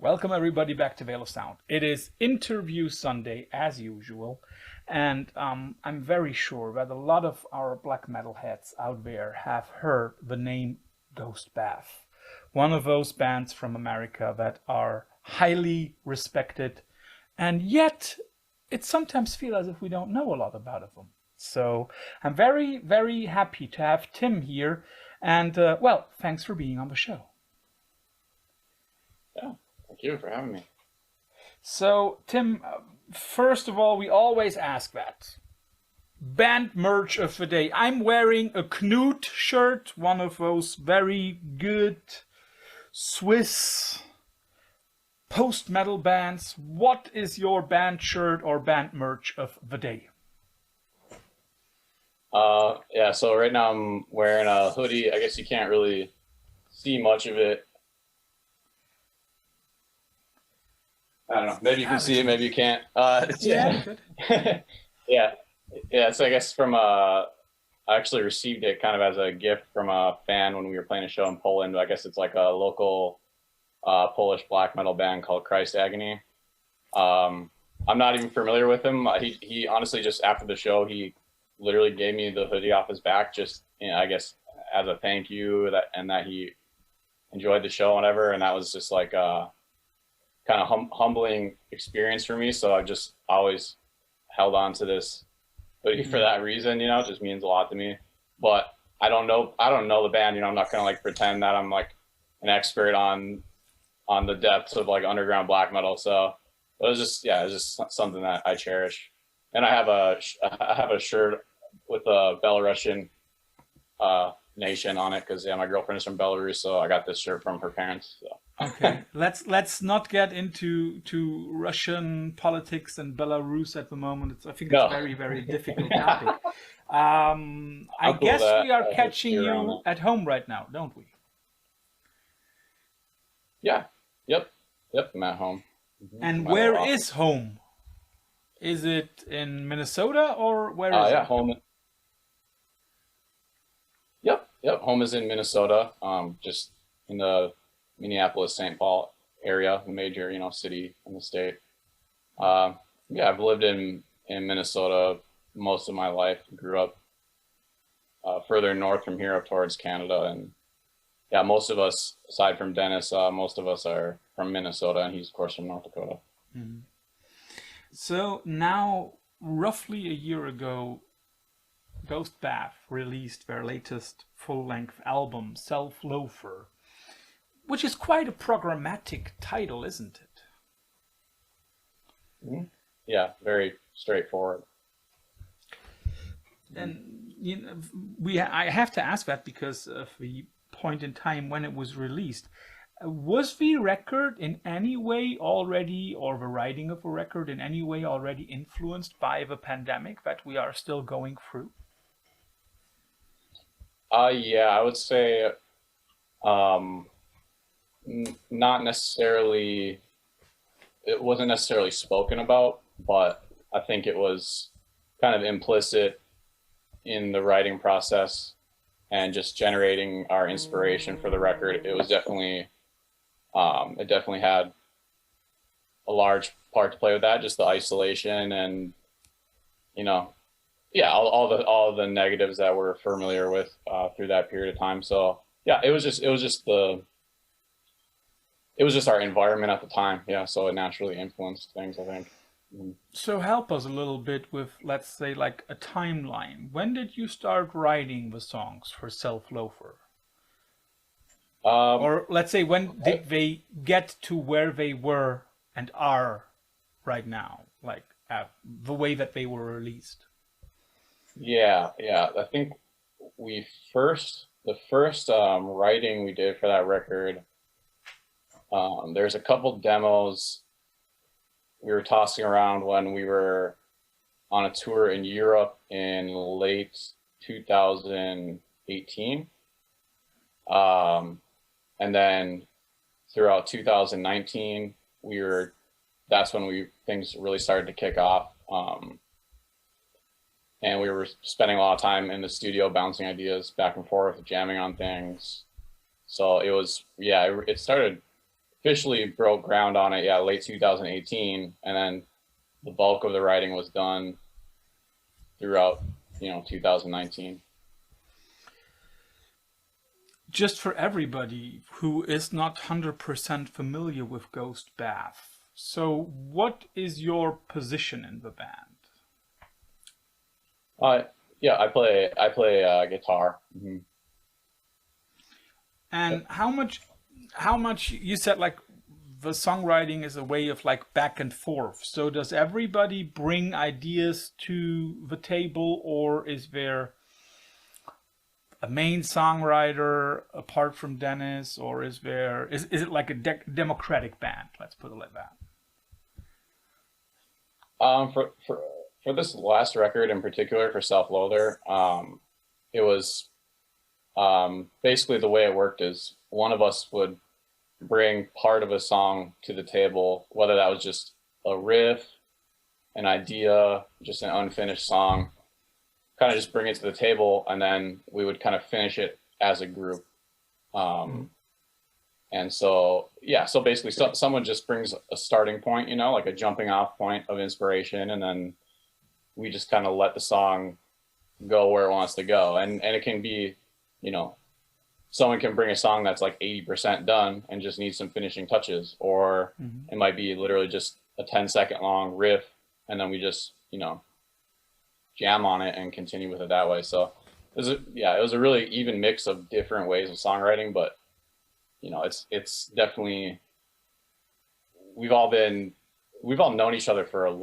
Welcome everybody back to Veil of Sound. It is interview Sunday as usual, and I'm very sure that a lot of our black metal heads out there have heard the name Ghost Bath, one of those bands from America that are highly respected, and yet it sometimes feels as if we don't know a lot about them. So I'm very, very happy to have Tim here, and well, thanks for being on the show. Yeah, thank you for having me. So, Tim, first of all, we always ask that. Band merch of the day. I'm wearing a Knut shirt, one of those very good Swiss post-metal bands. What is your band shirt or band merch of the day? Yeah, so right now I'm wearing a hoodie. I guess you can't really see much of it. I don't know. Maybe you can see it, maybe you can't. Yeah, good. Yeah. So I guess I actually received it kind of as a gift from a fan when we were playing a show in Poland. I guess it's like a local Polish black metal band called Christ Agony. I'm not even familiar with him. He honestly just after the show he literally gave me the hoodie off his back, just I guess as a thank you that he enjoyed the show and whatever, and that was just like kind of humbling experience for me. So I've just always held on to this hoodie for that reason. It just means a lot to me. But I don't know the band. I'm not gonna like pretend that I'm like an expert on the depths of like underground black metal. So it was just something that I cherish. And I have a shirt with a Belarusian nation on it because my girlfriend is from Belarus, so I got this shirt from her parents. So. Okay, let's not get into Russian politics and Belarus at the moment. I think it's a very, very difficult topic. I guess we are catching you at home right now, don't we? Yeah. Yep. I'm at home. And where is home? Is it in Minnesota or where is it? Home. Yep. Home is in Minnesota. Just in the Minneapolis-St. Paul area, a major, city in the state. I've lived in Minnesota most of my life. Grew up further north from here up towards Canada, and most of us, aside from Dennis, most of us are from Minnesota, and he's of course from North Dakota. Mm-hmm. So now, roughly a year ago, Ghost Bath released their latest full-length album, Self-Loafer, which is quite a programmatic title, isn't it? Mm-hmm. Yeah, very straightforward. And I have to ask that because of the point in time when it was released. Was the record in any way already, or the writing of the record in any way already influenced by the pandemic that we are still going through? Yeah, I would say not necessarily, it wasn't necessarily spoken about, but I think it was kind of implicit in the writing process and just generating our inspiration for the record. It was definitely, it definitely had a large part to play with that, just the isolation and, all the negatives that we're familiar with through that period of time. So yeah, it was just our environment at the time. Yeah, so it naturally influenced things, I think. So help us a little bit with, let's say, like a timeline. When did you start writing the songs for Self-Loafer? Or let's say, when did they get to where they were and are right now, like the way that they were released? Yeah. I think the first writing we did for that record, there's a couple demos we were tossing around when we were on a tour in Europe in late 2018. And then throughout 2019, that's when things really started to kick off. And we were spending a lot of time in the studio, bouncing ideas back and forth, jamming on things. So it was, it started officially broke ground on it, yeah, late 2018, and then the bulk of the writing was done throughout, 2019. Just for everybody who is not 100% familiar with Ghost Bath, so what is your position in the band? Yeah, I play guitar. Mm-hmm. And how much you said like the songwriting is a way of like back and forth. So does everybody bring ideas to the table, or is there a main songwriter apart from Dennis, or is it like a democratic band? Let's put it like that. For this last record in particular, for Self Loather, it was basically the way it worked is one of us would bring part of a song to the table, whether that was just a riff, an idea, just an unfinished song, kind of just bring it to the table, and then we would kind of finish it as a group. And so, yeah, so basically someone just brings a starting point, like a jumping off point of inspiration, and then we just kind of let the song go where it wants to go. And it can be, someone can bring a song that's like 80% done and just needs some finishing touches, or it might be literally just a 10-second long riff, and then we just, jam on it and continue with it that way. So it was a really even mix of different ways of songwriting, but it's definitely, we've all known each other for a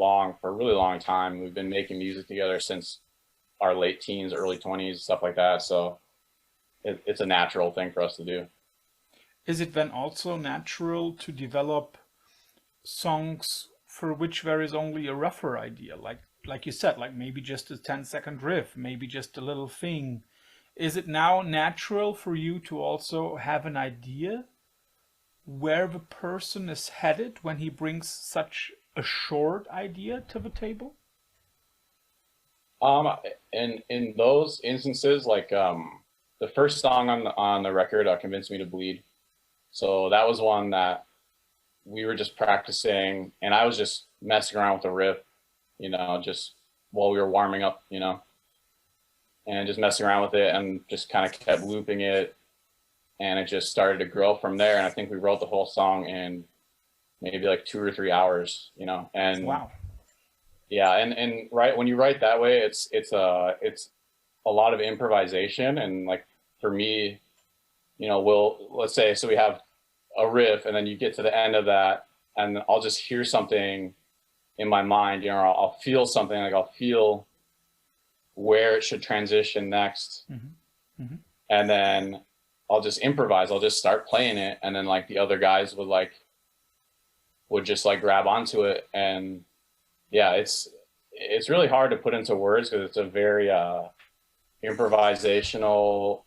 really long time. We've been making music together since our late teens, early 20s, stuff like that. So it's a natural thing for us to do. Is it then also natural to develop songs for which there is only a rougher idea, like you said, like maybe just a 10-second riff, maybe just a little thing? Is it now natural for you to also have an idea where the person is headed when he brings such a short idea to the table? In those instances, like the first song on the record, "Convince Me to Bleed," so that was one that we were just practicing, and I was just messing around with the riff, just while we were warming up, and just messing around with it, and just kind of kept looping it, and it just started to grow from there. And I think we wrote the whole song in maybe like 2 or 3 hours, and wow. Yeah, and right when you write that way, it's a lot of improvisation. And like for me, let's say, so we have a riff, and then you get to the end of that, and I'll just hear something in my mind, I'll feel something, like I'll feel where it should transition next. And then I'll just improvise. I'll just start playing it, and then like the other guys would just like grab onto it. And yeah, it's really hard to put into words because it's a very improvisational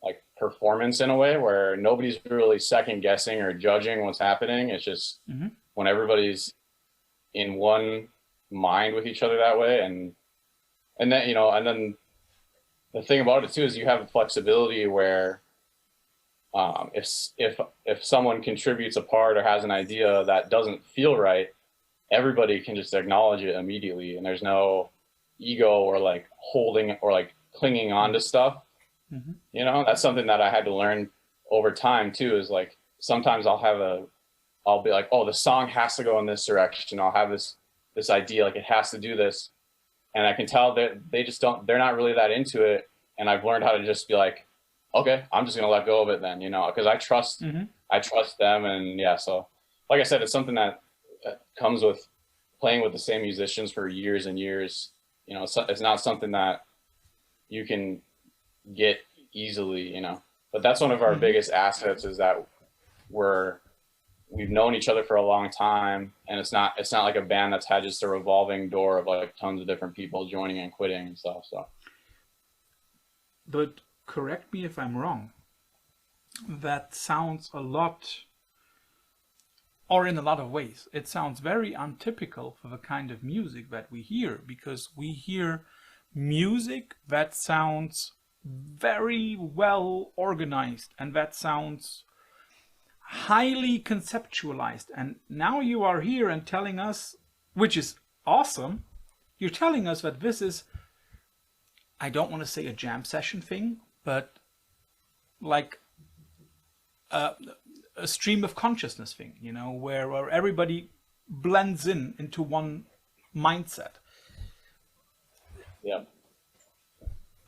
like performance in a way where nobody's really second guessing or judging what's happening. It's just when everybody's in one mind with each other that way. And then, and then the thing about it too is you have a flexibility where if someone contributes a part or has an idea that doesn't feel right, everybody can just acknowledge it immediately, and there's no ego or like holding or like clinging on to stuff. That's something that I had to learn over time too, is like sometimes I'll be like, oh, the song has to go in this direction. I'll have this idea, like it has to do this. And I can tell that they're not really that into it. And I've learned how to just be like, okay, I'm just going to let go of it then, because I trust them. And yeah, so like I said, it's something that comes with playing with the same musicians for years and years. It's not something that you can get easily, but that's one of our biggest assets, is that we've known each other for a long time, and it's not like a band that's had just a revolving door of like tons of different people joining and quitting and stuff. So, but correct me if I'm wrong, that sounds a lot, or in a lot of ways, it sounds very untypical for the kind of music that we hear, because we hear music that sounds very well organized, and that sounds, highly conceptualized. And now you are here and telling us, which is awesome, you're telling us that this is, I don't want to say a jam session thing, but like a stream of consciousness thing, you know, where everybody blends into one mindset. Yeah.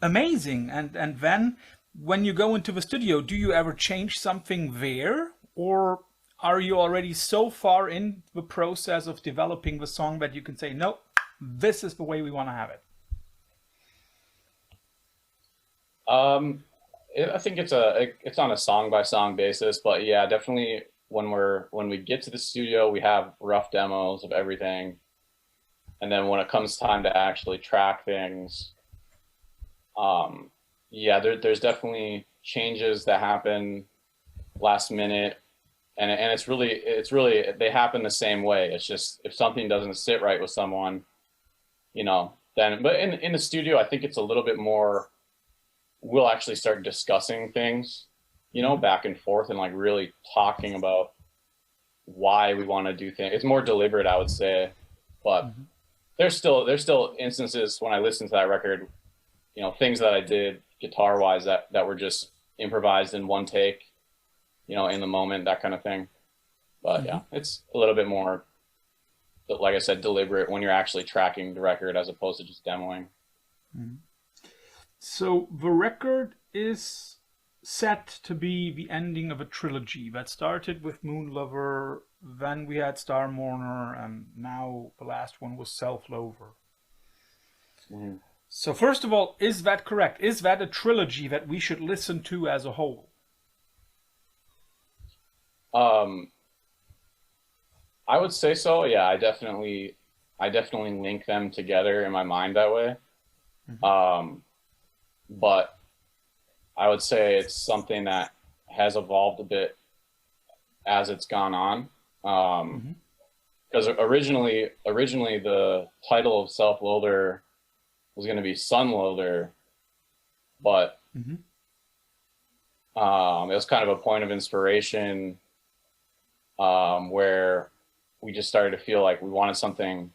Amazing. And then when you go into the studio, do you ever change something there, or are you already so far in the process of developing the song that you can say, no, this is the way we want to have it? I think it's on a song by song basis, but yeah, definitely when we get to the studio, we have rough demos of everything, and then when it comes time to actually track things, yeah, there's definitely changes that happen last minute, and it's really they happen the same way. It's just if something doesn't sit right with someone, you know, then but in the studio, I think it's a little bit more. We'll actually start discussing things, you know, back and forth, and like really talking about why we want to do things. It's more deliberate, I would say, but there's still instances when I listen to that record, you know, things that I did guitar wise that were just improvised in one take, you know, in the moment, that kind of thing. But yeah, it's a little bit more, like I said, deliberate when you're actually tracking the record as opposed to just demoing. So the record is set to be the ending of a trilogy that started with Moon Lover, then we had Star Mourner, and now the last one was Self Loather. So first of all, is that correct? Is that a trilogy that we should listen to as a whole? I would say so. Yeah, I definitely link them together in my mind that way. But I would say it's something that has evolved a bit as it's gone on. Because originally the title of Self Loather was going to be Loather, but it was kind of a point of inspiration where we just started to feel like we wanted something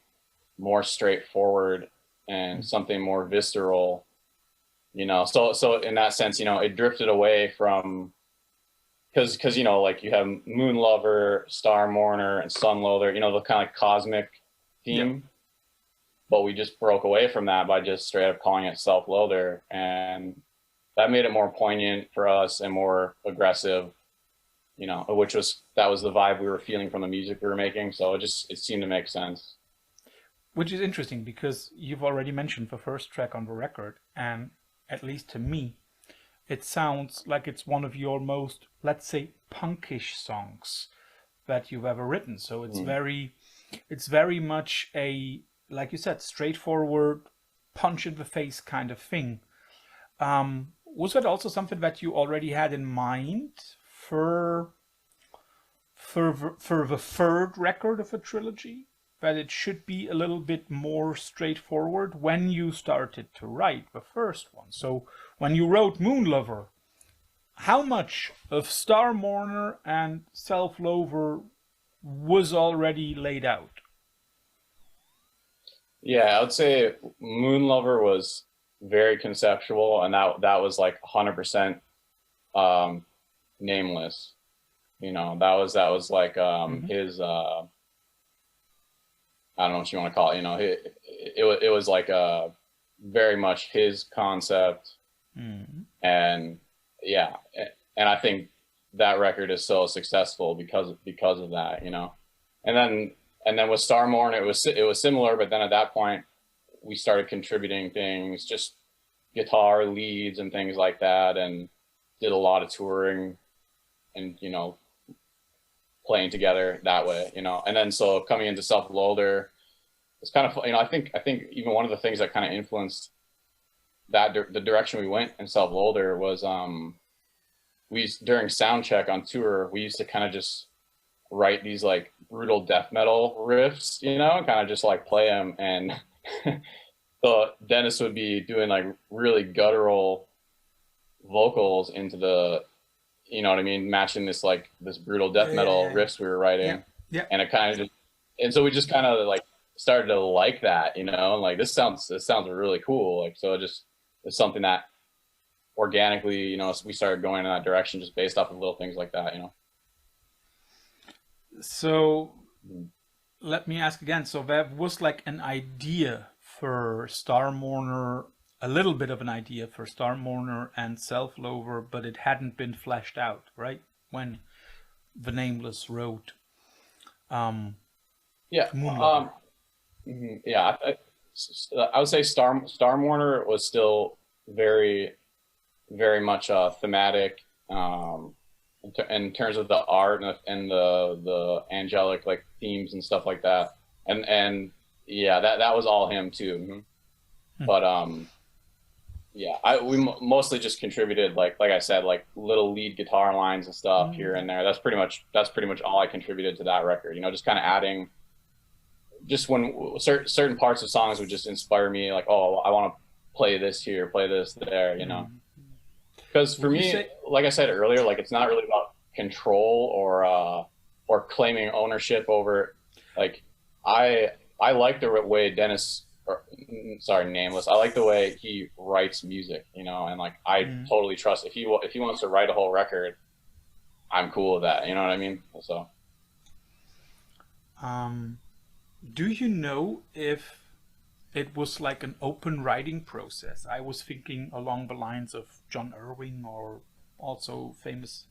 more straightforward and something more visceral. You know, so in that sense, you know, it drifted away from, because you know, like you have Moon Lover, Star Mourner, and Sun Loather, you know, the kind of cosmic theme. But we just broke away from that by just straight up calling it Self Loather, and that made it more poignant for us and more aggressive, you know, that was the vibe we were feeling from the music we were making. So it seemed to make sense. Which is interesting because you've already mentioned the first track on the record, and at least to me, it sounds like it's one of your most, let's say, punkish songs that you've ever written. So it's very much a, like you said, straightforward, punch in the face kind of thing. Was that also something that you already had in mind for the third record of a trilogy? That it should be a little bit more straightforward when you started to write the first one. So when you wrote Moon Lover, how much of Star Mourner and Self Loather was already laid out? Yeah, I would say Moon Lover was very conceptual, and that was like 100% nameless. You know, that was like his I don't know what you want to call it, you know, it was like very much his concept. And yeah, and I think that record is so successful because of that, you know. And then with Star Mourner, it was similar, but then at that point we started contributing things, just guitar leads and things like that, and did a lot of touring and, you know, playing together that way, you know. And then so coming into Self Loather, it's kind of, you know, I think even one of the things that kind of influenced that the direction we went in Self Loather was during sound check on tour, we used to kind of just write these like brutal death metal riffs, you know, kind of just like play them, and so Dennis would be doing like really guttural vocals into you know what I mean, matching this like this brutal death metal Yeah. riffs we were Yeah. writing, Yeah. and it kind of just, and so we just kind of like started to like that, you know, and like this sounds really cool, like so it just it's something that organically, you know, we started going in that direction just based off of little things like that, you know. So let me ask again. So that was like an idea for Star Mourner, a little bit of an idea for Star Mourner and Self-Loather, but it hadn't been fleshed out, right? When the Nameless wrote Yeah. Moonlover. Yeah. I would say Star Mourner was still very, very much thematic, in terms of the art and the angelic like themes and stuff like that. And yeah, that was all him too. But yeah, we mostly just contributed like I said, like little lead guitar lines and stuff here and there. That's pretty much all I contributed to that record. You know, just kind of adding, just when certain parts of songs would just inspire me, like, oh, I want to play this here, play this there, you know. Because for me, like I said earlier, like it's not really about control or claiming ownership over, like I like the way Dennis, or sorry, Nameless. I like the way he writes music, you know, and like I totally trust if he wants to write a whole record, I'm cool with that. You know what I mean? So. Do you know if it was like an open writing process? I was thinking along the lines of John Irving, or also famous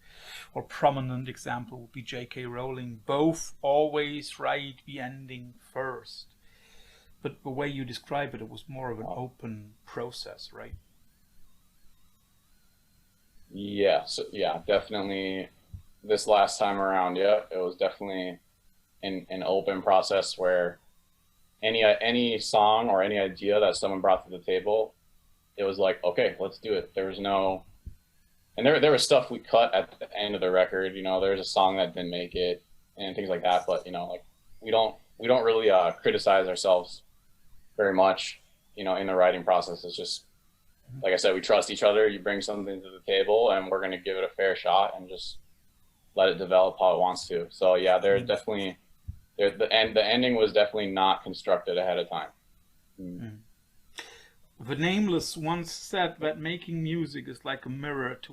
or prominent example would be J.K. Rowling. Both always write the ending first. But the way you describe it, it was more of an open process, right? Yeah, so yeah, definitely this last time around, yeah, it was definitely an open process where any song or any idea that someone brought to the table, it was like, okay, let's do it. There was no, and there was stuff we cut at the end of the record. You know, there's a song that didn't make it and things like that. But you know, like we don't really criticize ourselves very much. You know, in the writing process, it's just like I said, we trust each other. You bring something to the table, and we're gonna give it a fair shot and just let it develop how it wants to. So yeah, there's definitely. The ending was definitely not constructed ahead of time. The Nameless once said that making music is like a mirror to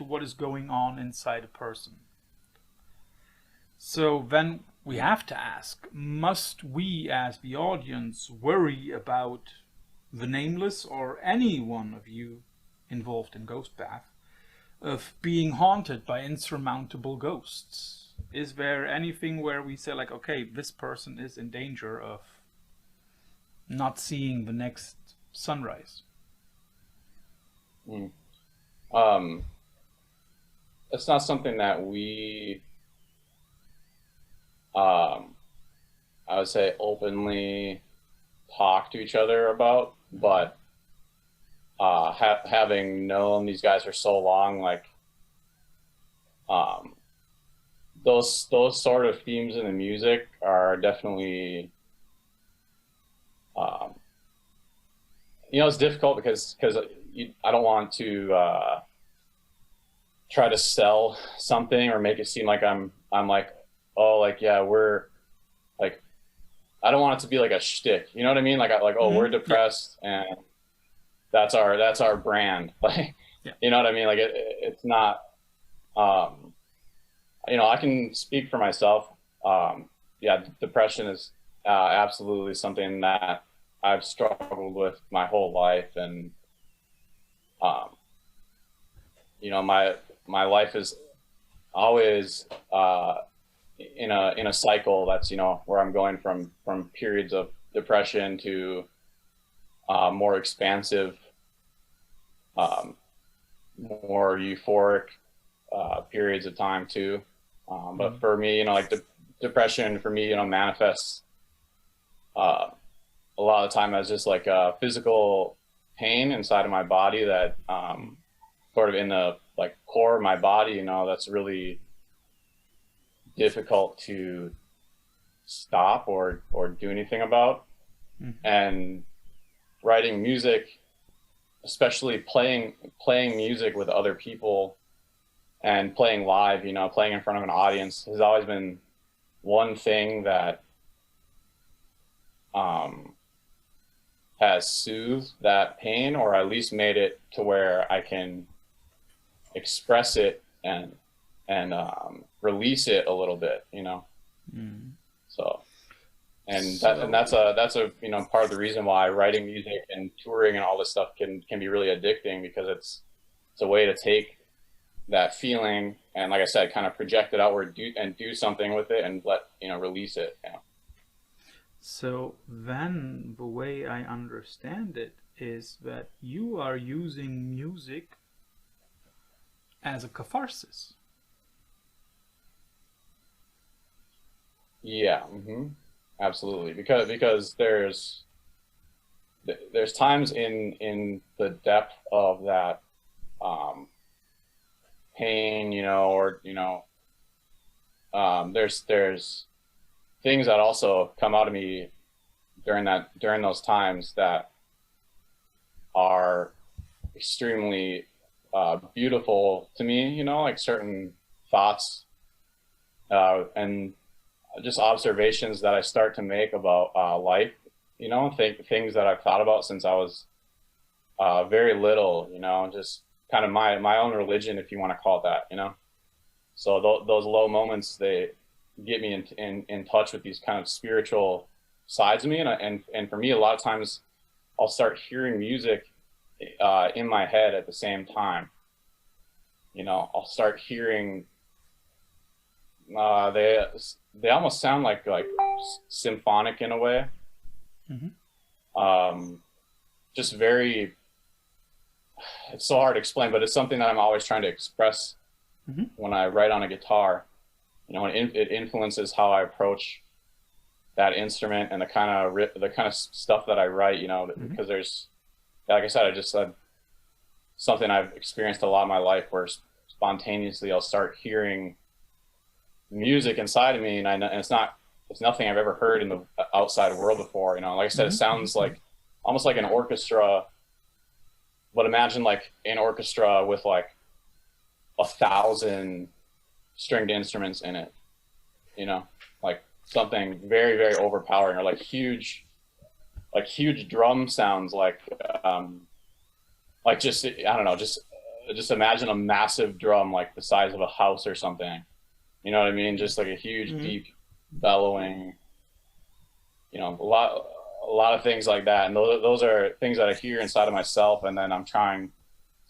what is going on inside a person. So then we have to ask, must we as the audience worry about the Nameless or any one of you involved in Ghost Bath of being haunted by insurmountable ghosts? Is there anything where we say like, okay, this person is in danger of not seeing the next sunrise? It's not something that we, I would say, openly talk to each other about, but having known these guys for so long, like those sort of themes in the music are definitely, you know, it's difficult because I don't want to try to sell something or make it seem like I'm like, oh, like, yeah, we're like, I don't want it to be like a shtick, you know what I mean? Like, oh, we're depressed and that's our brand. Like, you know what I mean? Like it's not, you know, I can speak for myself. Yeah, depression is absolutely something that I've struggled with my whole life, and you know, my life is always in a cycle that's, you know, where I'm going from periods of depression to more expansive, more euphoric periods of time too. But for me, you know, like depression for me, you know, manifests a lot of the time as just like a physical pain inside of my body that sort of in the like core of my body, you know, that's really difficult to stop or do anything about. And writing music, especially playing music with other people and playing live, playing in front of an audience has always been one thing that has soothed that pain, or at least made it to where I can express it and release it a little bit, So, and that's a part of the reason why writing music and touring and all this stuff can be really addicting, because it's a way to take that feeling and, like I said, kind of project it outward, do something with it, and release it. So then the way I understand it is that you are using music as a catharsis. Yeah, absolutely. Because there's times in the depth of that pain, or there's things that also come out of me during those times that are extremely beautiful to me, like certain thoughts and just observations that I start to make about life, things that I've thought about since I was very little, just kind of my own religion, if you want to call it that, So those low moments, they get me in touch with these kind of spiritual sides of me, and for me, a lot of times I'll start hearing music in my head at the same time. I'll start hearing they almost sound like symphonic in a way. Just very, it's so hard to explain, but it's something that I'm always trying to express when I write on a guitar. It influences how I approach that instrument and the kind of stuff that I write, because there's, like I said, I just said something I've experienced a lot in my life, where spontaneously I'll start hearing music inside of me, and it's nothing I've ever heard in the outside world before. Like I said, it sounds like almost like an orchestra, but imagine like an orchestra with like 1,000 stringed instruments in it, like something very, very overpowering, or like huge drum sounds, like just, I don't know, just imagine a massive drum like the size of a house or something. You know what I mean? Just like a huge, deep bellowing, a lot of things like that. And those are things that I hear inside of myself, and then I'm trying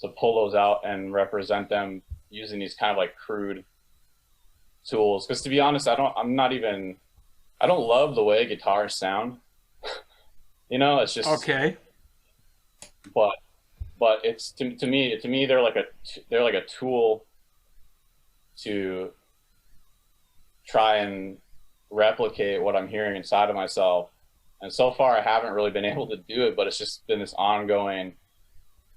to pull those out and represent them using these kind of like crude tools. Because to be honest, I don't love the way guitars sound. It's just okay. But it's to me they're like a tool to try and replicate what I'm hearing inside of myself. And so far I haven't really been able to do it, but it's just been this ongoing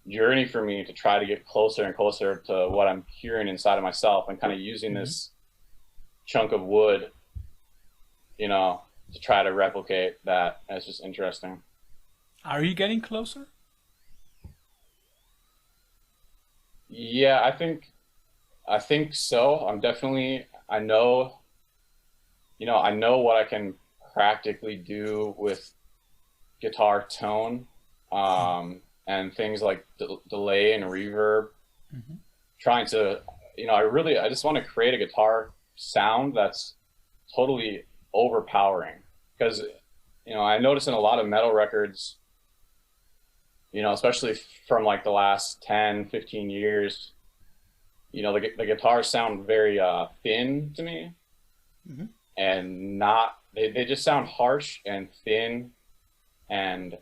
journey for me to try to get closer and closer to what I'm hearing inside of myself, and kind of using this chunk of wood, to try to replicate that. And it's just interesting. Are you getting closer? Yeah, I think so. I know what I can practically do with guitar tone, and things like delay and reverb. Trying to, I just want to create a guitar sound that's totally overpowering, because, I notice in a lot of metal records, especially from like the last 10, 15 years, the guitars sound very thin to me, and they just sound harsh and thin and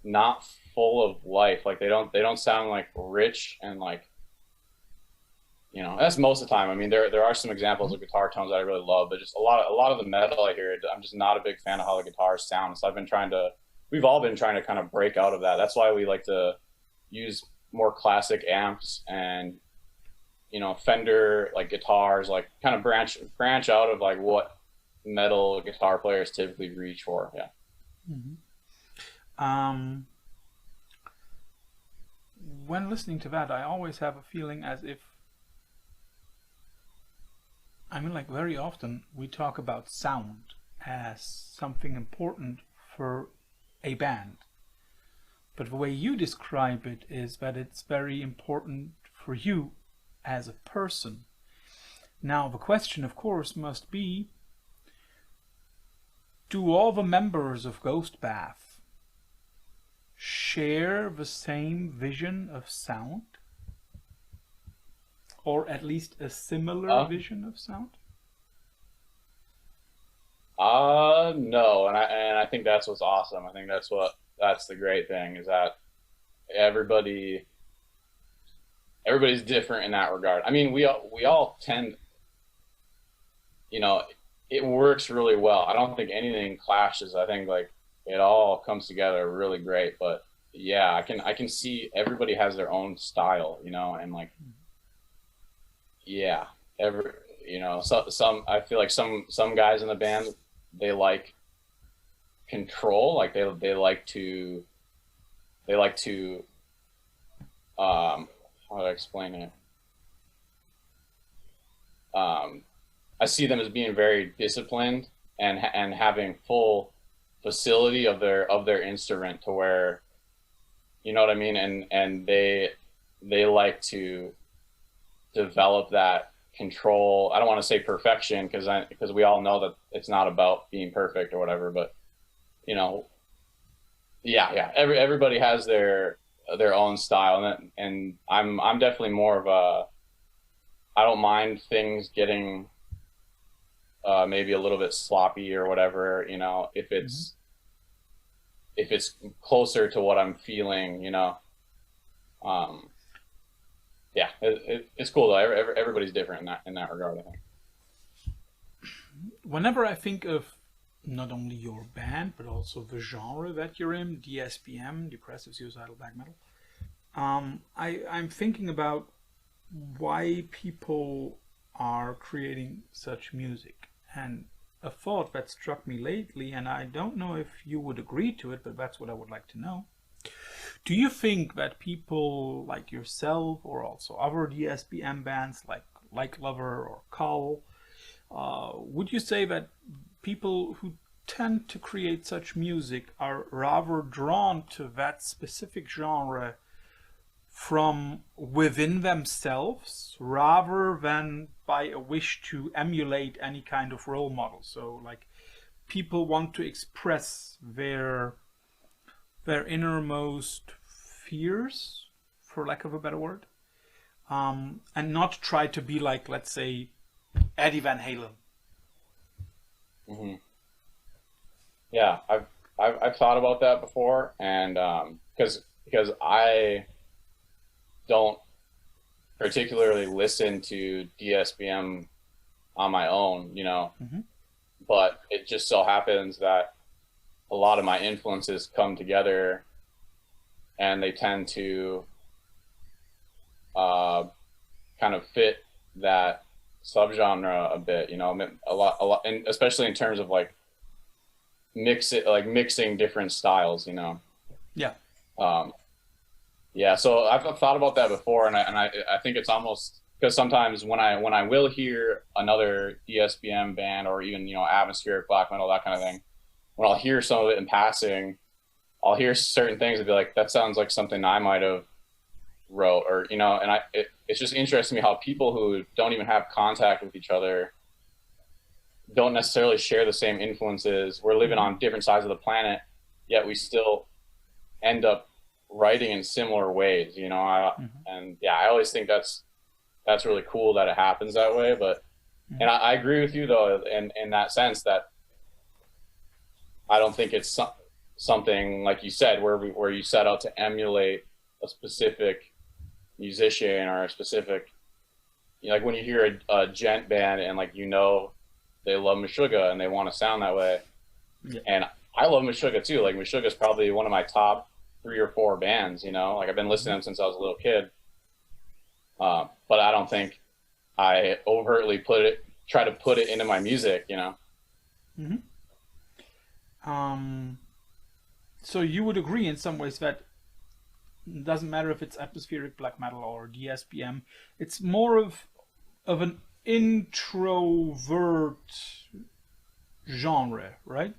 not full of life. Like they don't sound like rich and like, that's most of the time. I mean, there are some examples of guitar tones that I really love, but just a lot of the metal I hear, I'm just not a big fan of how the guitars sound. So we've all been trying to kind of break out of that. That's why we like to use more classic amps and, Fender like guitars, like kind of branch out of like what metal guitar players typically reach for. Yeah. when listening to that, I always have a feeling as if, I mean, like very often we talk about sound as something important for a band. But the way you describe it is that it's very important for you as a person. Now, the question, of course, must be, do all the members of Ghost Bath share the same vision of sound? Or at least a similar vision of sound? No, and I think that's what's awesome. I think that's the great thing, is that everybody's different in that regard. I mean, we all tend, you know, it works really well. I don't think anything clashes. I think like it all comes together really great. But yeah, I can see everybody has their own style, you know, and like, yeah, some I feel like some guys in the band, they like control, like they like to how do I explain it? I see them as being very disciplined and having full facility of their instrument, to where, you know what I mean, and they like to develop that control. I don't want to say perfection, because we all know that it's not about being perfect or whatever, but you know, yeah, everybody has their own style, and I'm definitely more of a, I don't mind things getting maybe a little bit sloppy or whatever, you know, if it's closer to what I'm feeling, you know. Yeah, it's cool though. Everybody's different in that regard, I think. Whenever I think of not only your band but also the genre that you're in, DSBM, Depressive Suicidal Black Metal, I'm thinking about why people are creating such music. And a thought that struck me lately, and I don't know if you would agree to it, but that's what I would like to know. Do you think that people like yourself, or also other DSBM bands like Lover or Cull, would you say that people who tend to create such music are rather drawn to that specific genre from within themselves, rather than by a wish to emulate any kind of role model? So like, people want to express their innermost fears, for lack of a better word, and not try to be like, let's say, Eddie Van Halen. Mm-hmm. Yeah, I've thought about that before, and because I don't particularly listen to DSBM on my own, you know, but it just so happens that a lot of my influences come together, and they tend to kind of fit that subgenre a bit, you know, a lot, and especially in terms of like mixing different styles, you know. Yeah. Yeah. So I've thought about that before, and I think it's almost, because sometimes when I will hear another DSBM band, or even, you know, atmospheric black metal, that kind of thing, when I'll hear some of it in passing, I'll hear certain things and be like, that sounds like something I might have wrote, or, you know, and it's just interesting to me how people who don't even have contact with each other don't necessarily share the same influences. We're living on different sides of the planet, yet we still end up writing in similar ways, you know. And yeah, I always think that's really cool that it happens that way. But and I agree with you though, in that sense, that I don't think it's something like you said, where you set out to emulate a specific musician or a specific, you know, like when you hear a gent band and like, you know, they love Meshuggah and they want to sound that way. Yeah. And I love Meshuggah too. Like, Meshuggah is probably one of my top 3 or 4 bands, you know, like I've been listening to them since I was a little kid. But I don't think I overtly try to put it into my music, you know? So you would agree in some ways that It doesn't matter if it's atmospheric black metal or DSBM. It's more of an introvert genre, right?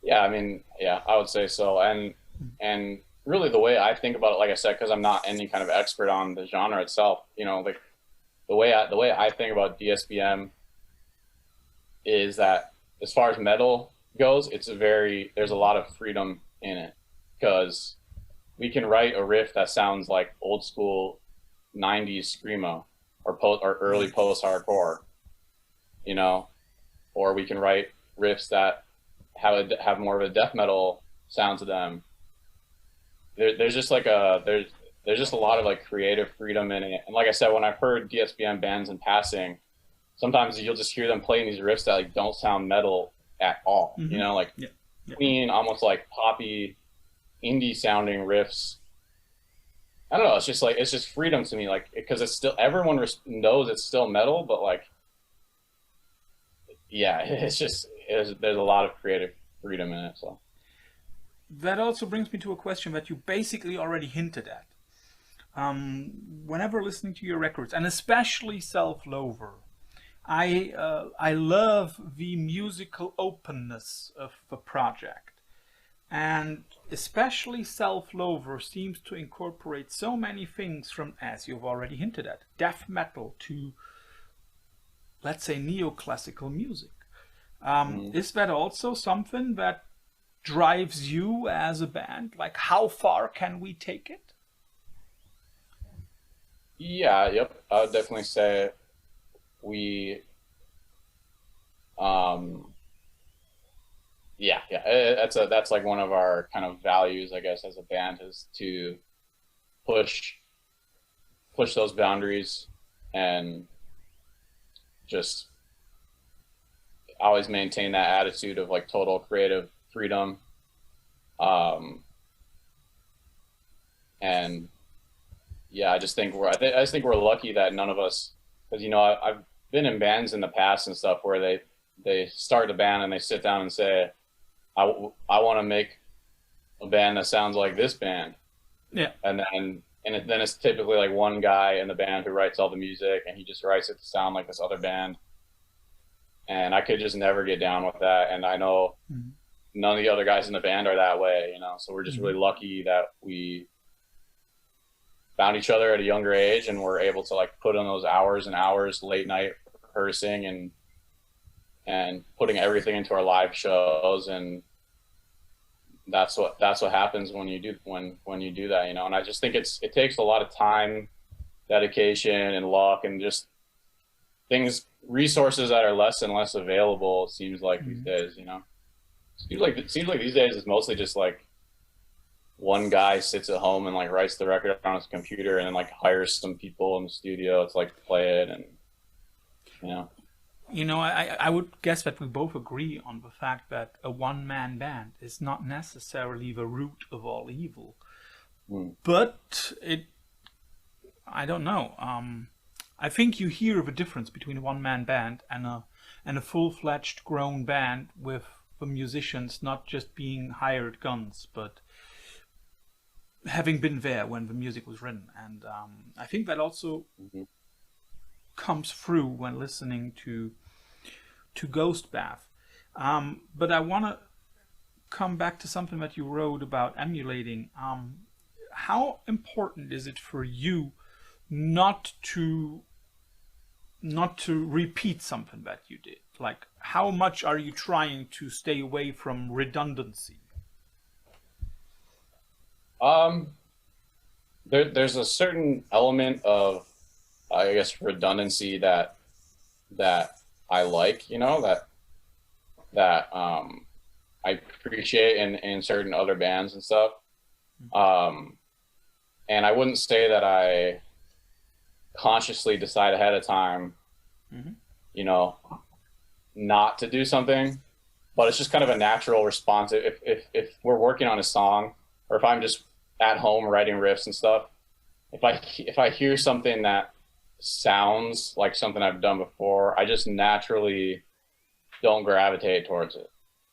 Yeah, I mean, yeah, I would say so. And really the way I think about it, like I said, because I'm not any kind of expert on the genre itself, you know, like the way I think about DSBM is that as far as metal goes, there's a lot of freedom in it because we can write a riff that sounds like old school 90s screamo or early post hardcore, you know, or we can write riffs that have more of a death metal sound to them. There's just like there's just a lot of like creative freedom in it. And like I said, when I've heard DSBM bands in passing, sometimes you'll just hear them playing these riffs that like don't sound metal at all. Mm-hmm. You know, like Yeah. Yeah. clean, almost like poppy, indie sounding riffs. I don't know. It's just freedom to me, like because it's still everyone knows it's still metal, but like yeah, there's a lot of creative freedom in it. So That also brings me to a question that you basically already hinted at. Whenever listening to your records, and especially Self-Loather, I love the musical openness of the project, and especially Self-Loather seems to incorporate so many things from, as you've already hinted at, death metal to, let's say, neoclassical music. Is that also something that drives you as a band? Like, how far can we take it? yeah, yep, I would definitely say we um yeah, that's like one of our kind of values, I guess, as a band is to push those boundaries and just always maintain that attitude of like total creative freedom. Um, and yeah, I just think we're lucky that none of us, because you know, I've been in bands in the past and stuff where they start a band and they sit down and say, I want to make a band that sounds like this band, Yeah. then it's typically like one guy in the band who writes all the music and he just writes it to sound like this other band. And I could just never get down with that. And I know none of the other guys in the band are that way, you know. So we're just really lucky that we found each other at a younger age and we're able to like put in those hours and hours late night rehearsing and putting everything into our live shows. And that's what happens when you do that, you know. And I just think it takes a lot of time, dedication, and luck, and just resources that are less and less available, it seems like these days, you know. It seems like these days it's mostly just like one guy sits at home and like writes the record on his computer and then like hires some people in the studio to like play it. And you know, I would guess that we both agree on the fact that a one-man band is not necessarily the root of all evil. But I don't know. I think you hear the difference between a one-man band and a full-fledged grown band with the musicians not just being hired guns, but having been there when the music was written. And I think that also comes through when listening to Ghost Bath. But I want to come back to something that you wrote about emulating. How important is it for you not to repeat something that you did? Like, how much are you trying to stay away from redundancy? There's a certain element of, I guess, redundancy that I like, you know, that I appreciate in certain other bands and stuff. And I wouldn't say that I consciously decide ahead of time, you know, not to do something, but it's just kind of a natural response. If we're working on a song, or if I'm just at home writing riffs and stuff, if I hear something that sounds like something I've done before, I just naturally don't gravitate towards it.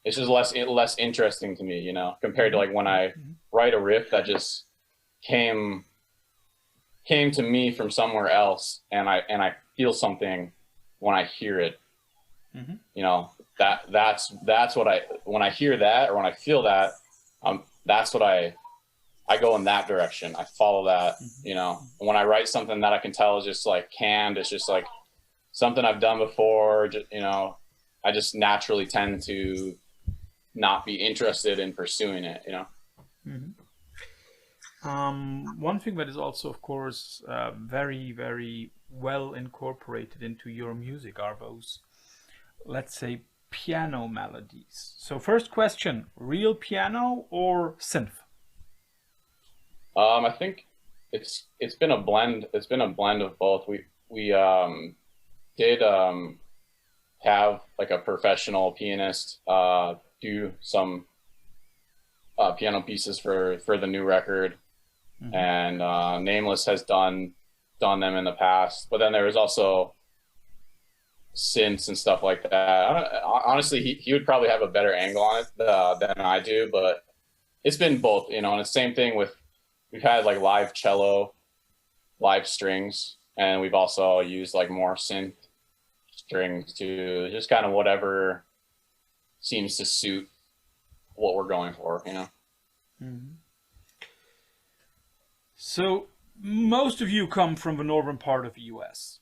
it's just less interesting to me, you know, compared to Mm-hmm. like when I Mm-hmm. write a riff that just came to me from somewhere else, and I feel something when I hear it. Mm-hmm. You know, that's what I, when I hear that or when I feel that, that's what I go in that direction. I follow that, you know. Mm-hmm. And when I write something that I can tell is just like canned, it's just like something I've done before, just, you know, I just naturally tend to not be interested in pursuing it, you know. Mm-hmm. One thing that is also, of course, very, very well incorporated into your music are those, let's say, piano melodies. So, first question, real piano or synth? I think it's been a blend. It's been a blend of both. We did have like a professional pianist do some piano pieces for the new record, Mm-hmm. and Nameless has done them in the past. But then there was also synths and stuff like that. Honestly, he would probably have a better angle on it than I do, but it's been both, you know. And the same thing with, we've had like live cello, live strings, and we've also used like more synth strings to just kind of whatever seems to suit what we're going for, you know. Mm-hmm. So, most of you come from the northern part of the US,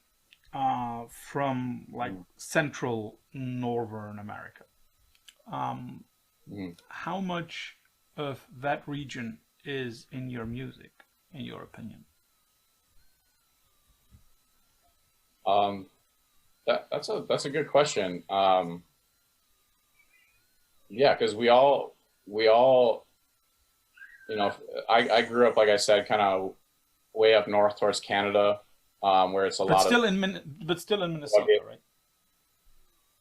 from like Mm-hmm. central northern America. Mm-hmm. How much of that region is in your music, in your opinion? Um, that's a good question. Yeah, because we all, you know, I grew up, like I said, kind of way up north towards Canada, where it's a But lot of still but still in Minnesota, rugged. right?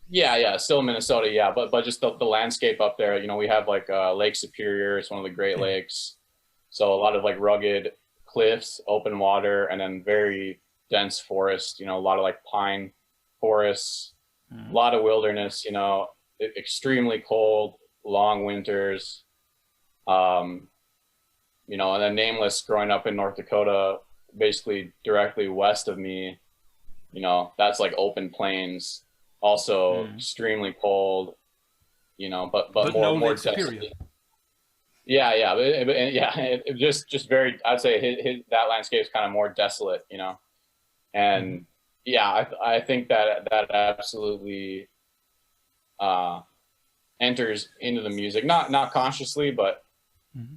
Yeah, yeah, still in Minnesota, yeah, but just the landscape up there, you know, we have like Lake Superior, it's one of the Great Yeah. Lakes, so a lot of like rugged cliffs, open water, and then very dense forest, you know, a lot of like pine forests, a Mm-hmm. lot of wilderness, you know, extremely cold, long winters, um, you know, and then Nameless growing up in North Dakota, basically directly west of me, you know, that's like open plains, also Mm. extremely cold, you know, but But no more Lake Superior. desolate. Yeah, yeah, yeah, it just very. I'd say that landscape is kind of more desolate, you know, Mm-hmm. and yeah, I think that absolutely uh, enters into the music, not consciously, but Mm-hmm.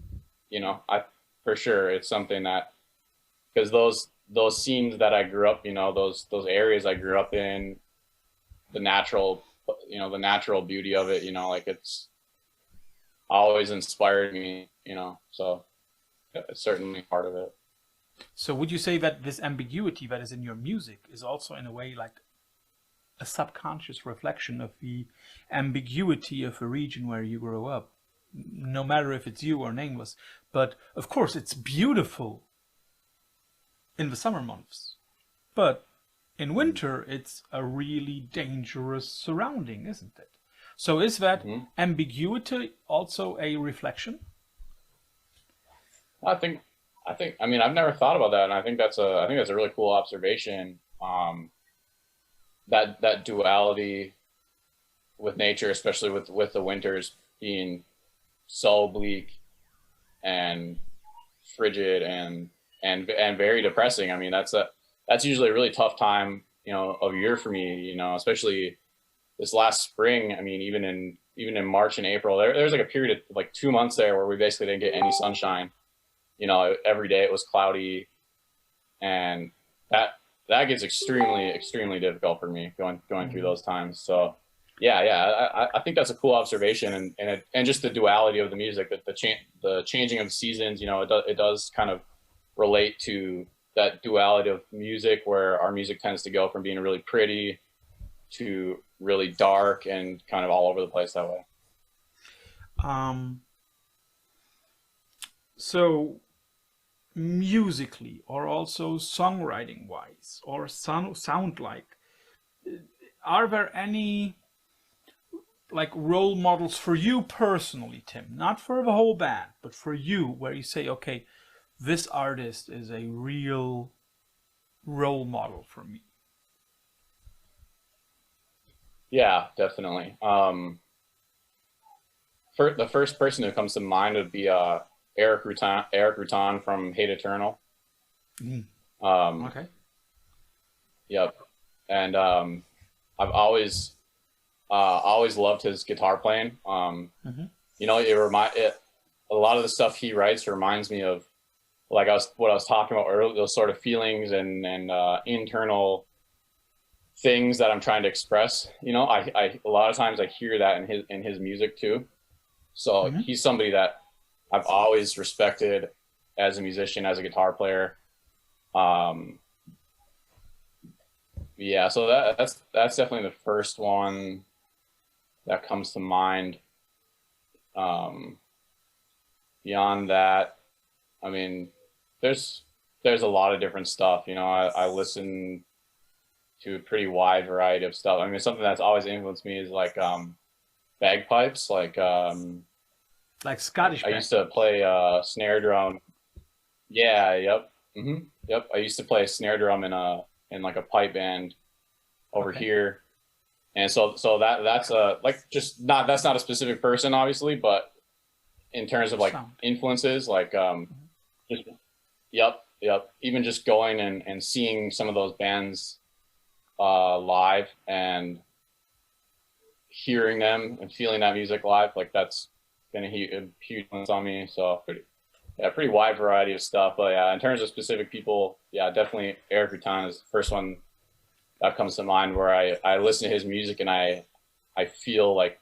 you know, I for sure it's something that, because those scenes that I grew up, you know, those areas I grew up in, the natural, you know, the natural beauty of it, you know, like it's always inspired me, you know, so it's certainly part of it. So would you say that this ambiguity that is in your music is also in a way like a subconscious reflection of the ambiguity of a region where you grow up? No matter if it's you or Nameless, but of course it's beautiful in the summer months. But in winter, it's a really dangerous surrounding, isn't it? So is that Mm-hmm. ambiguity also a reflection? I think, I mean, I've never thought about that, and I think that's a really cool observation. That duality with nature, especially with the winters being so bleak and frigid and very depressing. I mean, that's usually a really tough time, you know, of year for me. You know, especially this last spring. I mean, even in March and April, there's like a period of like 2 months there where we basically didn't get any sunshine. You know, every day it was cloudy, and that that gets extremely difficult for me going through Mm-hmm. those times. So yeah, I think that's a cool observation, and just the duality of the music, that the changing of seasons, you know, it does kind of relate to that duality of music, where our music tends to go from being really pretty to really dark and kind of all over the place that way. Um, so musically, or also songwriting wise, or sound like, are there any like role models for you personally, Tim, not for the whole band, but for you, where you say, okay, this artist is a real role model for me? Yeah, definitely. The first person who comes to mind would be Eric Rutan from Hate Eternal. Mm. Um, Okay. yep. And I've always loved his guitar playing. Hmm. You know, a lot of the stuff he writes reminds me of like what I was talking about earlier, those sort of feelings and internal things that I'm trying to express. You know, I a lot of times I hear that in his music too. So Hmm. he's somebody that I've always respected as a musician, as a guitar player. Um, yeah, so that's definitely the first one that comes to mind. Um, Beyond that, I mean, there's there's a lot of different stuff. You know, I listen to a pretty wide variety of stuff. I mean, something that's always influenced me is like bagpipes. Like Like Scottish I used to bagpipes. play snare drum. Yeah, yep, yep. I used to play snare drum in like a pipe band over Okay. here, and so that's a like just not that's not a specific person, obviously, but in terms of like Sound. influences, like just yep, yep. Even just going and seeing some of those bands live and hearing them and feeling that music live, like that's been a huge influence on me. So pretty wide variety of stuff. But yeah, in terms of specific people, yeah, definitely Eric Rutan is the first one that comes to mind where I listen to his music and I feel like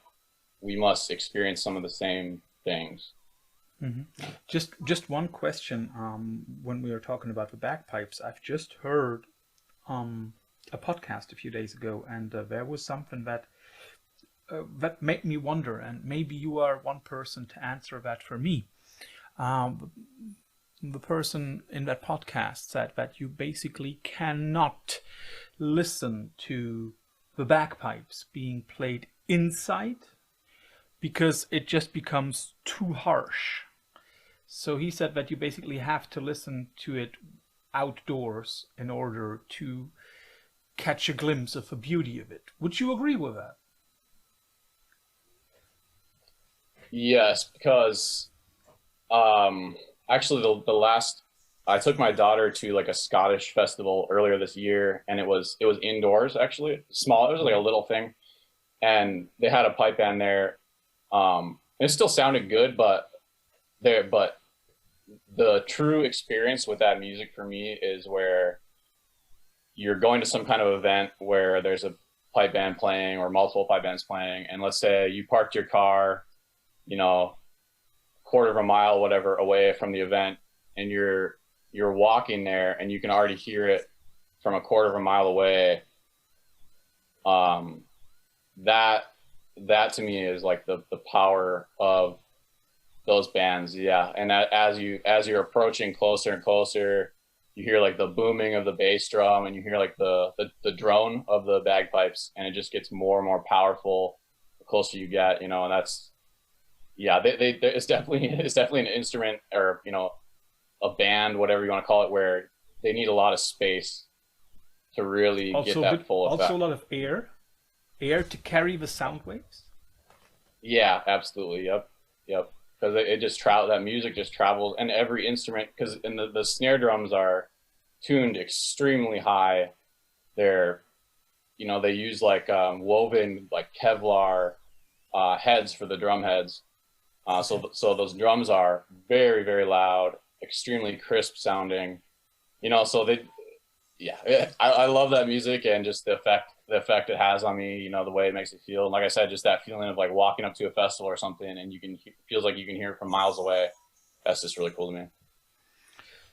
we must experience some of the same things. Hmm. Just one question. When we were talking about the bagpipes, I've just heard a podcast a few days ago, and there was something that made me wonder, and maybe you are one person to answer that for me. Um, the person in that podcast said that you basically cannot listen to the bagpipes being played inside because it just becomes too harsh. So he said that you basically have to listen to it outdoors in order to catch a glimpse of the beauty of it. Would you agree with that? Yes, because um, actually the last I took my daughter to like a Scottish festival earlier this year, and it was indoors actually, small. It was like a little thing, and they had a pipe band there. It still sounded good, but the true experience with that music for me is where you're going to some kind of event where there's a pipe band playing or multiple pipe bands playing, and let's say you parked your car, you know, quarter of a mile, whatever, away from the event, and you're walking there, and you can already hear it from a quarter of a mile away. Um, that that to me is like the power of those bands, yeah. And as you're approaching closer and closer, you hear like the booming of the bass drum, and you hear like the drone of the bagpipes, and it just gets more and more powerful the closer you get, you know. And that's yeah, it's definitely an instrument, or you know, a band, whatever you want to call it, where they need a lot of space to really get that full Also a effect. lot of air to carry the sound waves. Yeah, absolutely. Yep, yep. Because it just travel that music just travels, and every instrument, because in the snare drums are tuned extremely high. They're they use like woven like Kevlar heads for the drum heads. Okay. So those drums are very very loud, extremely crisp sounding. So yeah, I love that music and just the effect it has on me. The way it makes me feel. And like I said, just that feeling of like walking up to a festival or something, and feels like you can hear it from miles away. That's just really cool to me.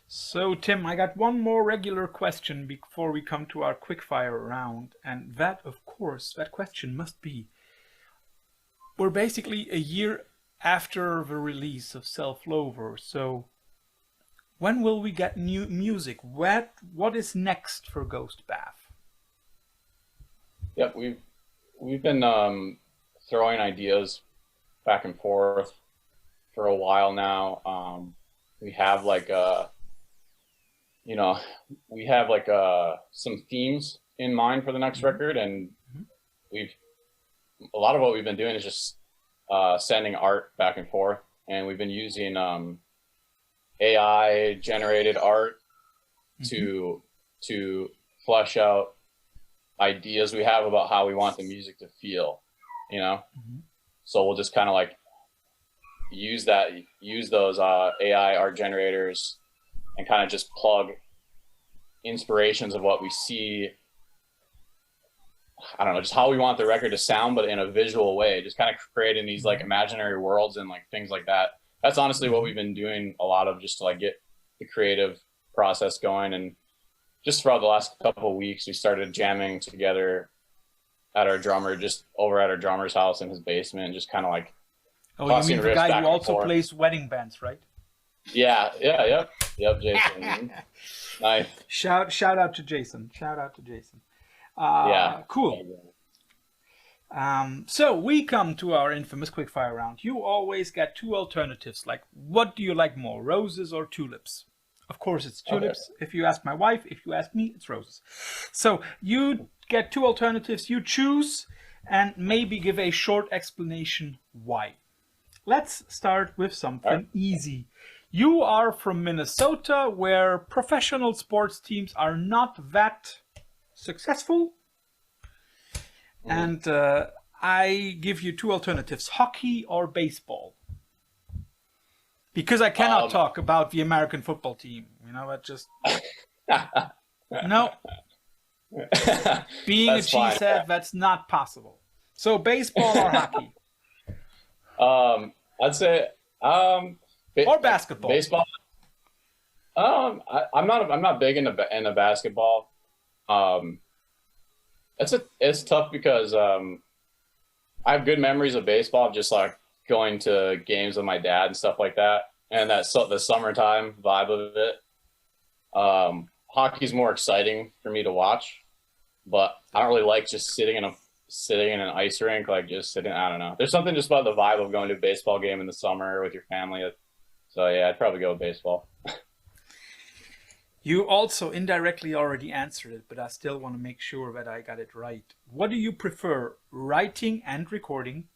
So, Tim, I got one more regular question before we come to our quickfire round, and that, of course, that question must be: we're basically a year after the release of Self-Loather, so when will we get new music? What is next for Ghost Bath? Yep, we've been throwing ideas back and forth for a while now. We have like you know, we have like some themes in mind for the next record, and we've a lot of what we've been doing is just sending art back and forth, and we've been using AI generated art to flesh out ideas we have about how we want the music to feel, you know. So we'll just kind of like use those AI art generators and kind of just plug inspirations of what we see. I don't know, just how we want the record to sound, but in a visual way, just kind of creating these like imaginary worlds and like things like that. That's honestly what we've been doing a lot of, just to like get the creative process going. And just throughout the last couple of weeks, we started jamming together at our drummer's house in his basement, just kind of like. Oh, you mean the guy who also plays wedding bands, right? Yep, Jason. Nice. Shout out to Jason. Yeah. Cool. So we come to our infamous quickfire round. You always get two alternatives. Like, what do you like more, roses or tulips? Of course, it's tulips. Okay. If you ask my wife, if you ask me, it's roses. So you get two alternatives. You choose and maybe give a short explanation why. Let's start with something easy. You are from Minnesota, where professional sports teams are not that successful. And I give you two alternatives, hockey or baseball. Because I cannot talk about the American football team. You know, it just... No. Being a cheesehead, that's not possible. So baseball or hockey? I'd say... or basketball. Baseball. I'm not big into basketball. It's tough because I have good memories of baseball, just like going to games with my dad and stuff like that, and the summertime vibe of it. Hockey's more exciting for me to watch, but I don't really like just sitting in an ice rink, like just sitting. I don't know. There's something just about the vibe of going to a baseball game in the summer with your family. So yeah, I'd probably go with baseball. You also indirectly already answered it, but I still want to make sure that I got it right. What do you prefer, writing and recording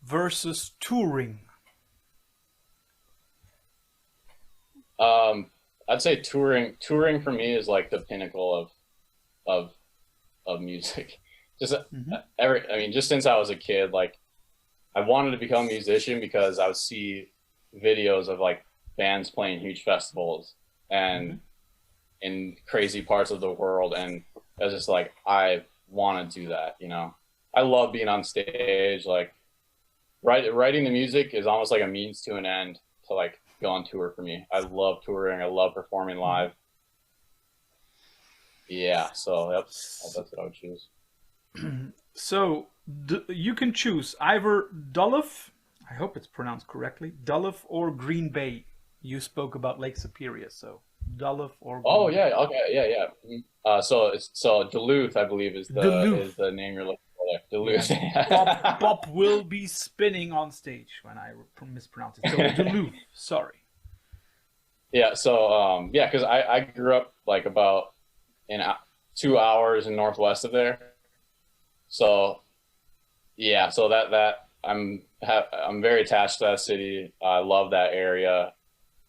versus touring? I'd say touring. Touring for me is like the pinnacle of music. Just just since I was a kid, like I wanted to become a musician because I would see videos of like bands playing huge festivals and in crazy parts of the world, and I was just like, I want to do that, you know. I love being on stage. Like writing the music is almost like a means to an end to like go on tour for me. I love touring. I love performing live. Yeah, so that's what I would choose. So you can choose either Duluth, I hope it's pronounced correctly, Duluth or Green Bay. You spoke about Lake Superior, so Duluth or Green Bay. Yeah. So Duluth, I believe, is the name you're looking for there. Duluth. Yeah. Bob will be spinning on stage when I mispronounce it. So Duluth, sorry. Yeah. So because I grew up like about 2 hours in northwest of there. So yeah, so that I'm very attached to that city. I love that area.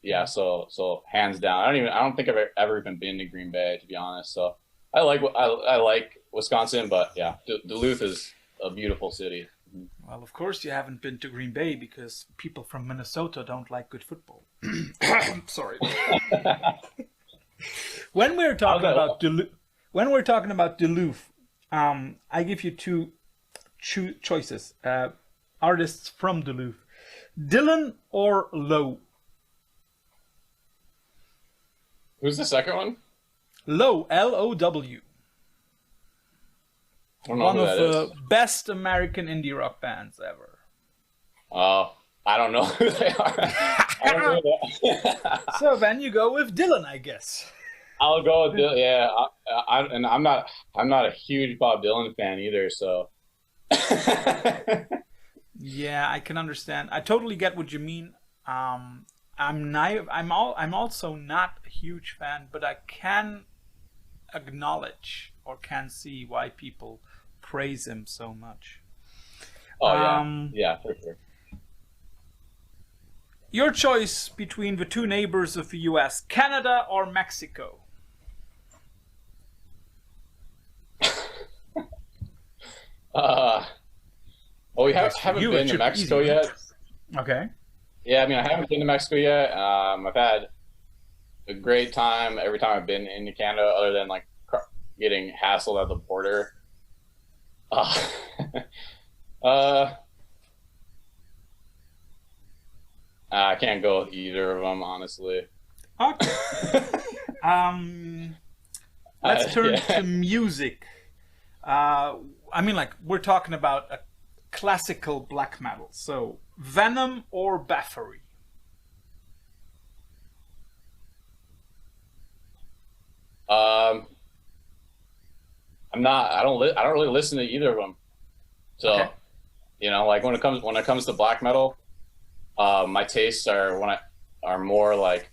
Yeah, so hands down. I don't think I've ever even been to Green Bay, to be honest. So I like Wisconsin, but yeah, Duluth is a beautiful city. Well, of course you haven't been to Green Bay because people from Minnesota don't like good football. Sorry. When we're talking about Duluth, I give you two choices. Artists from Duluth, Dylan or Low. Who's the second one? Low, L-O-W. One of the best American indie rock bands ever. I don't know who they are. I don't know that. So then you go with Dylan, I guess. I'll go with Dylan. Yeah, I'm not a huge Bob Dylan fan either. So. Yeah, I can understand. I totally get what you mean. I'm also not a huge fan, but I can acknowledge or can see why people praise him so much. Oh yeah, Um, yeah, for sure. your choice between the two neighbors of the U.S., Canada or Mexico? Uh, well, we I guess for haven't you it been to should be Mexico easy, right? yet. Okay. Yeah, I mean, I haven't been to Mexico yet. I've had a great time every time I've been into Canada, other than like getting hassled at the border. Uh, uh, I can't go with either of them, honestly. Okay. Um, let's turn to Yeah. music. Uh, I mean, like, we're talking about a classical black metal. So, Venom or Bathory? Um, I'm not. I don't really listen to either of them. Okay. So, like when it comes to black metal, my tastes are more like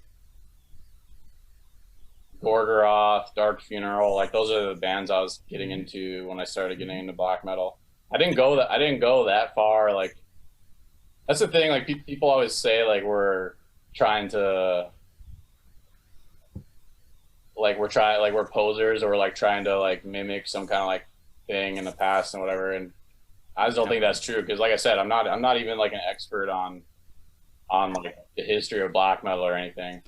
Gorgoroth, Dark Funeral. Like those are the bands I was getting into when I started getting into black metal. I didn't go that far. Like that's the thing. Like people always say like trying to we're posers, or we're like trying to like mimic some kind of like thing in the past and whatever. And I just don't think that's true, because like I said, I'm not even like an expert on like the history of black metal or anything.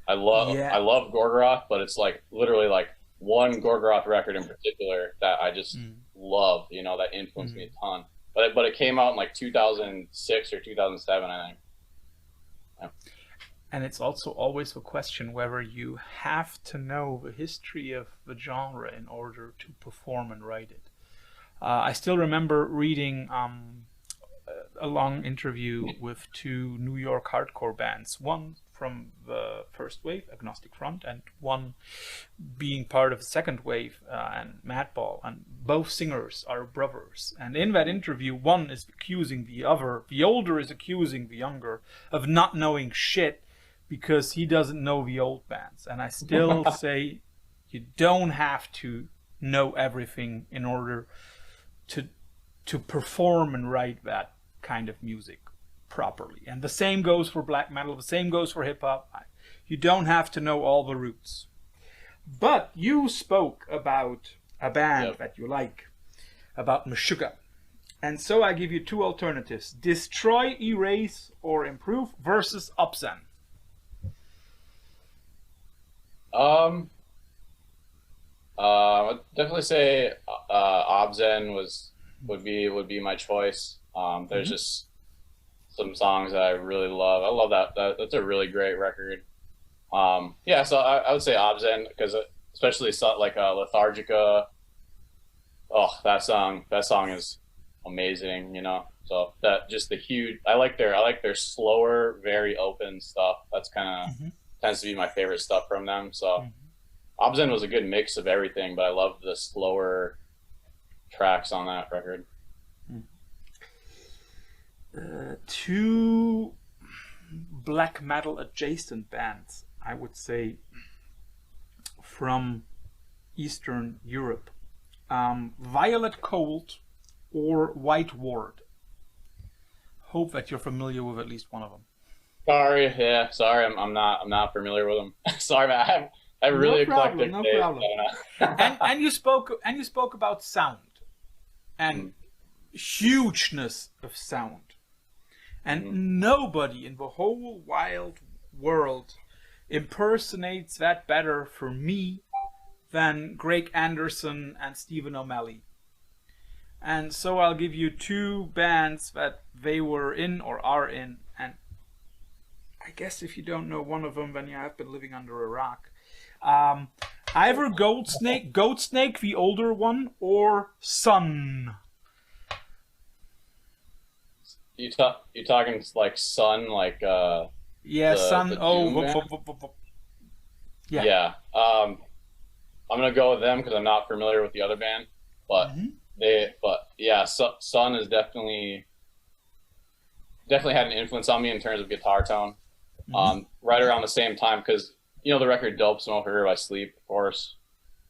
Yeah. I love Gorgoroth, but it's like literally like one Gorgoroth record in particular that I just Mm. love, that influenced me a ton. But it came out in like 2006 or 2007, I think. Yeah. And it's also always the question whether you have to know the history of the genre in order to perform and write it. I still remember reading a long interview with two New York hardcore bands, one from the first wave, Agnostic Front, and one being part of the second wave, and Madball, and both singers are brothers. And in that interview, one is accusing the other, the older is accusing the younger of not knowing shit because he doesn't know the old bands. And I still say you don't have to know everything in order to perform and write that kind of music properly. And the same goes for black metal, the same goes for hip hop. You don't have to know all the roots. But you spoke about a band Yep. that you like, about Meshuggah. And so I give you two alternatives: destroy, erase, or improve versus Upzen. Um, I'd definitely say Obzen would be my choice. There's Mm-hmm. just some songs that I really love. I love that's a really great record. Yeah, so I would say Obzen, because especially like Lethargica. Oh, that song is amazing. So that just the huge. I like their slower, very open stuff. That's kind of Mm-hmm. tends to be my favorite stuff from them. So Mm-hmm. Obzen was a good mix of everything, but I love the slower tracks on that record. Two black metal adjacent bands, I would say, from Eastern Europe: Violet Cold or White Ward. Hope that you're familiar with at least one of them. Sorry, I'm not familiar with them. Sorry, man, I have No really problem, eclectic no taste. problem. I don't know. And you spoke about sound and hugeness of sound. And nobody in the whole wild world impersonates that better for me than Greg Anderson and Stephen O'Malley. And so I'll give you two bands that they were in or are in. And I guess if you don't know one of them, then you have been living under a rock. Either Goat Snake, the older one, or Sun. You talking like Sun, like Yeah, Sun. the Oh, Doom band? Yeah. Yeah. I'm gonna go with them because I'm not familiar with the other band, but Mhm. but yeah, Sun is definitely definitely had an influence on me in terms of guitar tone. Hmm. Right around the same time, because the record "Dope Smoker" by Sleep, of course,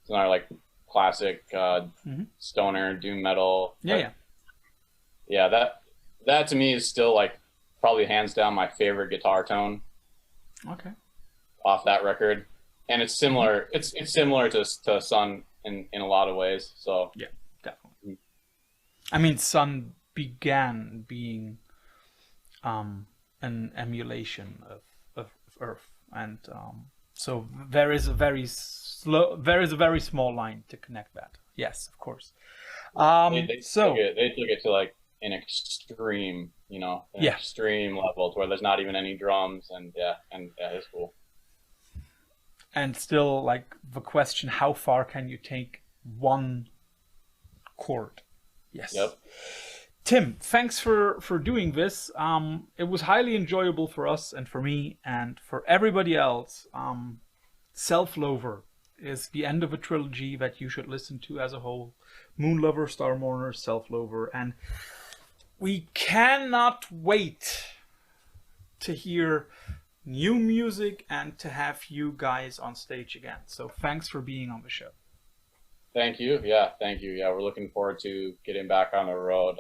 it's another like classic Hmm. stoner doom metal. Yeah, yeah. Yeah, that to me is still like probably hands down my favorite guitar tone Okay. off that record, and it's Hmm. similar. It's similar to Sun in a lot of ways. So Yeah, definitely. I mean, Sun began being um, an emulation of Earth, and so there is a very small line to connect that. Yes, of course. So they took it to like an extreme, an yeah, extreme level to where there's not even any drums, and yeah, it's cool. and still like the question, how far can you take one chord? Yes. Yep. Tim, thanks for doing this. It was highly enjoyable for us and for me and for everybody else. Self-Loather is the end of a trilogy that you should listen to as a whole. Moonlover, Star Mourner, Self-Loather, and we cannot wait to hear new music and to have you guys on stage again. So thanks for being on the show. Thank you. Yeah, thank you. Yeah, we're looking forward to getting back on the road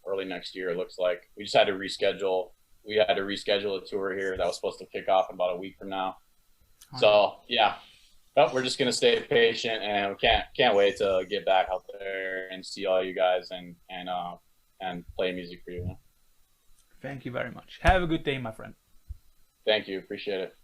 early next year. It looks like we just had to reschedule. We had to reschedule a tour here that was supposed to kick off in about a week from now. All right. So yeah, but we're just gonna stay patient, and we can't wait to get back out there and see all you guys and play music for you. Thank you very much. Have a good day, my friend. Thank you. Appreciate it.